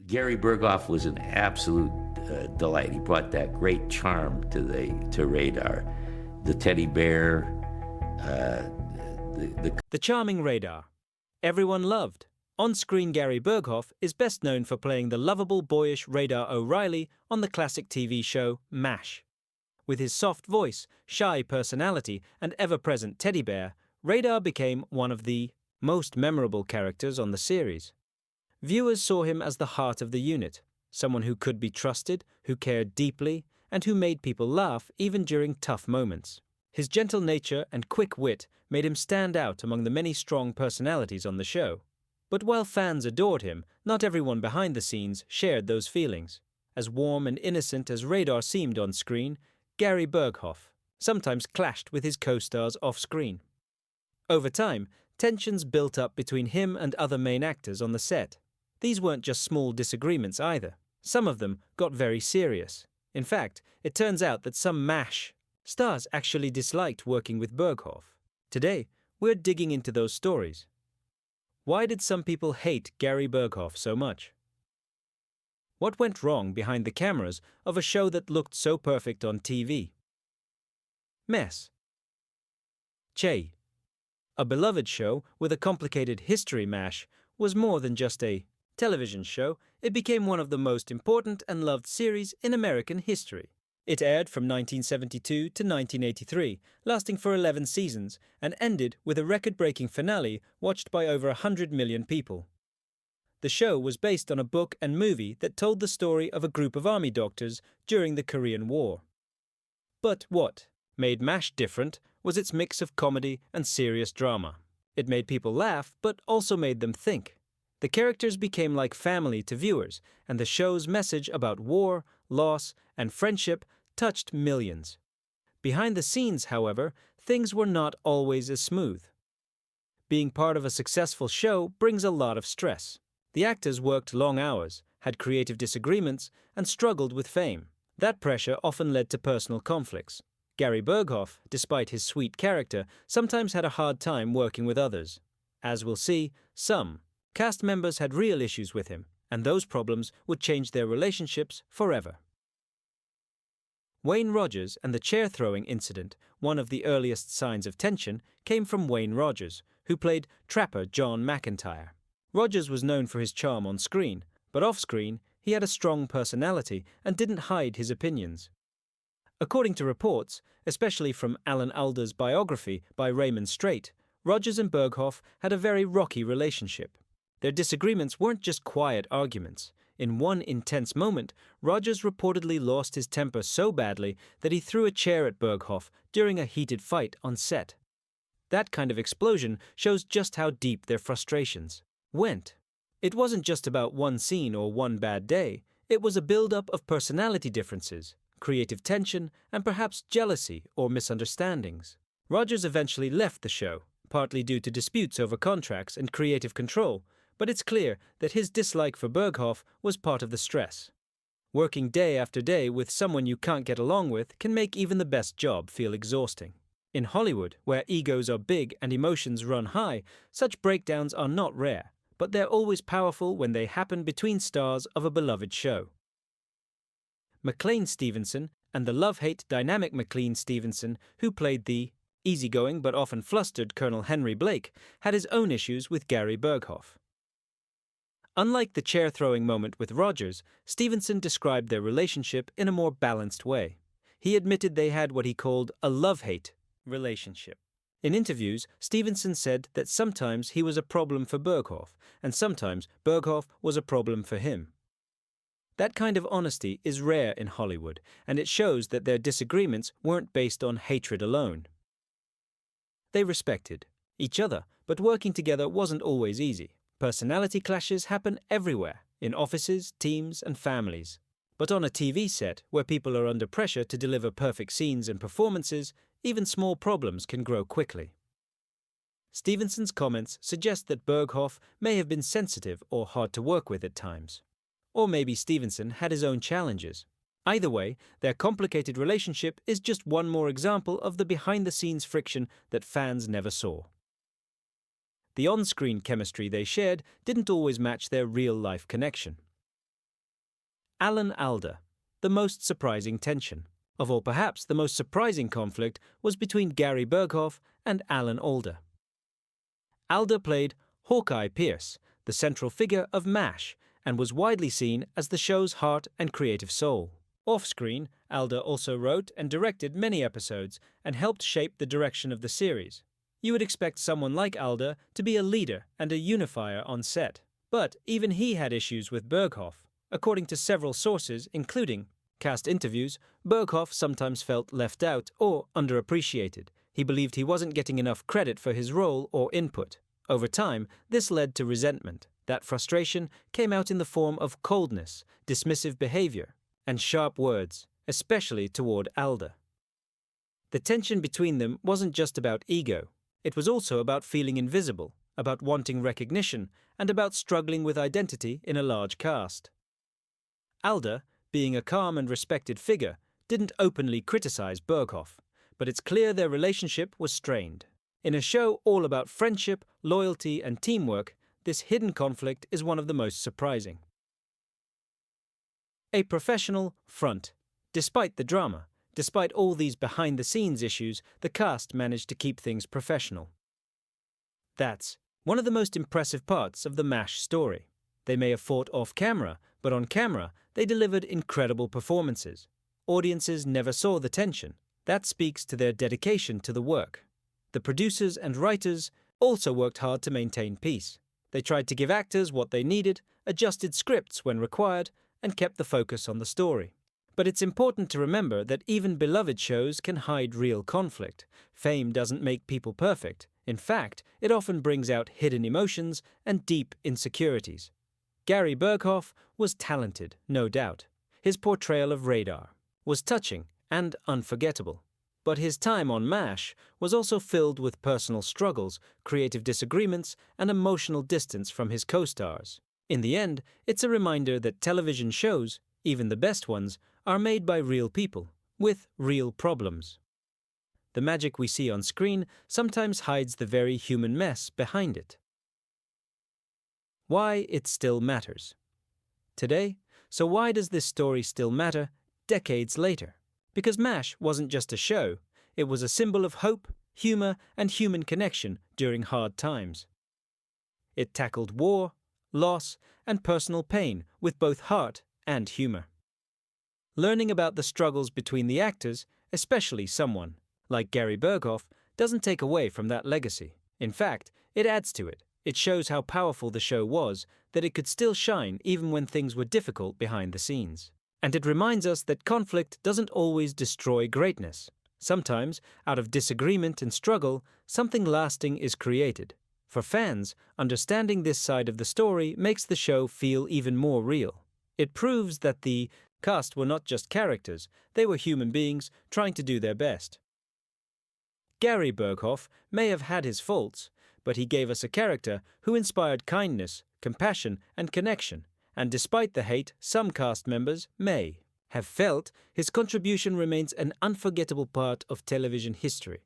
Gary Burghoff was an absolute delight. He brought that great charm to Radar. The teddy bear, The charming Radar. Everyone loved. On-screen Gary Burghoff is best known for playing the lovable, boyish Radar O'Reilly on the classic TV show MASH. With his soft voice, shy personality, and ever-present teddy bear, Radar became one of the most memorable characters on the series. Viewers saw him as the heart of the unit, someone who could be trusted, who cared deeply, and who made people laugh even during tough moments. His gentle nature and quick wit made him stand out among the many strong personalities on the show. But while fans adored him, not everyone behind the scenes shared those feelings. As warm and innocent as Radar seemed on screen, Gary Burghoff sometimes clashed with his co-stars off-screen. Over time, tensions built up between him and other main actors on the set. These weren't just small disagreements either. Some of them got very serious. In fact, it turns out that some MASH stars actually disliked working with Burghoff. Today, we're digging into those stories. Why did some people hate Gary Burghoff so much? What went wrong behind the cameras of a show that looked so perfect on TV? Mess. Che. A beloved show with a complicated history, MASH was more than just a television show. It became one of the most important and loved series in American history. It aired from 1972 to 1983, lasting for 11 seasons, and ended with a record-breaking finale watched by over 100 million people. The show was based on a book and movie that told the story of a group of army doctors during the Korean War. But what made MASH different was its mix of comedy and serious drama. It made people laugh, but also made them think. The characters became like family to viewers, and the show's message about war, loss, and friendship touched millions. Behind the scenes, however, things were not always as smooth. Being part of a successful show brings a lot of stress. The actors worked long hours, had creative disagreements, and struggled with fame. That pressure often led to personal conflicts. Gary Burghoff, despite his sweet character, sometimes had a hard time working with others. As we'll see, some cast members had real issues with him, and those problems would change their relationships forever. Wayne Rogers and the chair-throwing incident, one of the earliest signs of tension, came from Wayne Rogers, who played Trapper John McIntyre. Rogers was known for his charm on screen, but off-screen he had a strong personality and didn't hide his opinions. According to reports, especially from Alan Alda's biography by Raymond Strait, Rogers and Burghoff had a very rocky relationship. Their disagreements weren't just quiet arguments. In one intense moment, Rogers reportedly lost his temper so badly that he threw a chair at Burghoff during a heated fight on set. That kind of explosion shows just how deep their frustrations went. It wasn't just about one scene or one bad day. It was a build-up of personality differences, creative tension, and perhaps jealousy or misunderstandings. Rogers eventually left the show, partly due to disputes over contracts and creative control, but it's clear that his dislike for Burghoff was part of the stress. Working day after day with someone you can't get along with can make even the best job feel exhausting. In Hollywood, where egos are big and emotions run high, such breakdowns are not rare, but they're always powerful when they happen between stars of a beloved show. McLean Stevenson and the love-hate dynamic McLean Stevenson, who played the easygoing but often flustered Colonel Henry Blake, had his own issues with Gary Burghoff. Unlike the chair-throwing moment with Rogers, Stevenson described their relationship in a more balanced way. He admitted they had what he called a love-hate relationship. In interviews, Stevenson said that sometimes he was a problem for Burghoff, and sometimes Burghoff was a problem for him. That kind of honesty is rare in Hollywood, and it shows that their disagreements weren't based on hatred alone. They respected each other, but working together wasn't always easy. Personality clashes happen everywhere, in offices, teams, and families. But on a TV set, where people are under pressure to deliver perfect scenes and performances, even small problems can grow quickly. Stevenson's comments suggest that Burghoff may have been sensitive or hard to work with at times. Or maybe Stevenson had his own challenges. Either way, their complicated relationship is just one more example of the behind-the-scenes friction that fans never saw. The on-screen chemistry they shared didn't always match their real-life connection. Alda, the most surprising tension. Of all, perhaps the most surprising conflict was between Gary Burghoff and Alda. Alda played Hawkeye Pierce, the central figure of MASH, and was widely seen as the show's heart and creative soul. Off-screen, Alda also wrote and directed many episodes and helped shape the direction of the series. You would expect someone like Alda to be a leader and a unifier on set. But even he had issues with Burghoff. According to several sources, including cast interviews, Burghoff sometimes felt left out or underappreciated. He believed he wasn't getting enough credit for his role or input. Over time, this led to resentment. That frustration came out in the form of coldness, dismissive behavior, and sharp words, especially toward Alda. The tension between them wasn't just about ego. It was also about feeling invisible, about wanting recognition, and about struggling with identity in a large cast. Alda, being a calm and respected figure, didn't openly criticize Burghoff, but it's clear their relationship was strained. In a show all about friendship, loyalty, and teamwork, this hidden conflict is one of the most surprising. A professional front. Despite the drama, despite all these behind-the-scenes issues, the cast managed to keep things professional. That's one of the most impressive parts of the MASH story. They may have fought off-camera, but on camera, they delivered incredible performances. Audiences never saw the tension. That speaks to their dedication to the work. The producers and writers also worked hard to maintain peace. They tried to give actors what they needed, adjusted scripts when required, and kept the focus on the story. But it's important to remember that even beloved shows can hide real conflict. Fame doesn't make people perfect. In fact, it often brings out hidden emotions and deep insecurities. Gary Burghoff was talented, no doubt. His portrayal of Radar was touching and unforgettable. But his time on MASH was also filled with personal struggles, creative disagreements, and emotional distance from his co-stars. In the end, it's a reminder that television shows, even the best ones, are made by real people, with real problems. The magic we see on screen sometimes hides the very human mess behind it. Why it still matters. Today, so why does this story still matter decades later? Because MASH wasn't just a show, it was a symbol of hope, humor, and human connection during hard times. It tackled war, loss, and personal pain with both heart and humor. Learning about the struggles between the actors, especially someone like Gary Burghoff, doesn't take away from that legacy. In fact, it adds to it. It shows how powerful the show was, that it could still shine even when things were difficult behind the scenes. And it reminds us that conflict doesn't always destroy greatness. Sometimes, out of disagreement and struggle, something lasting is created. For fans, understanding this side of the story makes the show feel even more real. It proves that the cast were not just characters, they were human beings trying to do their best. Gary Burghoff may have had his faults, but he gave us a character who inspired kindness, compassion, and connection, and despite the hate some cast members may have felt, his contribution remains an unforgettable part of television history.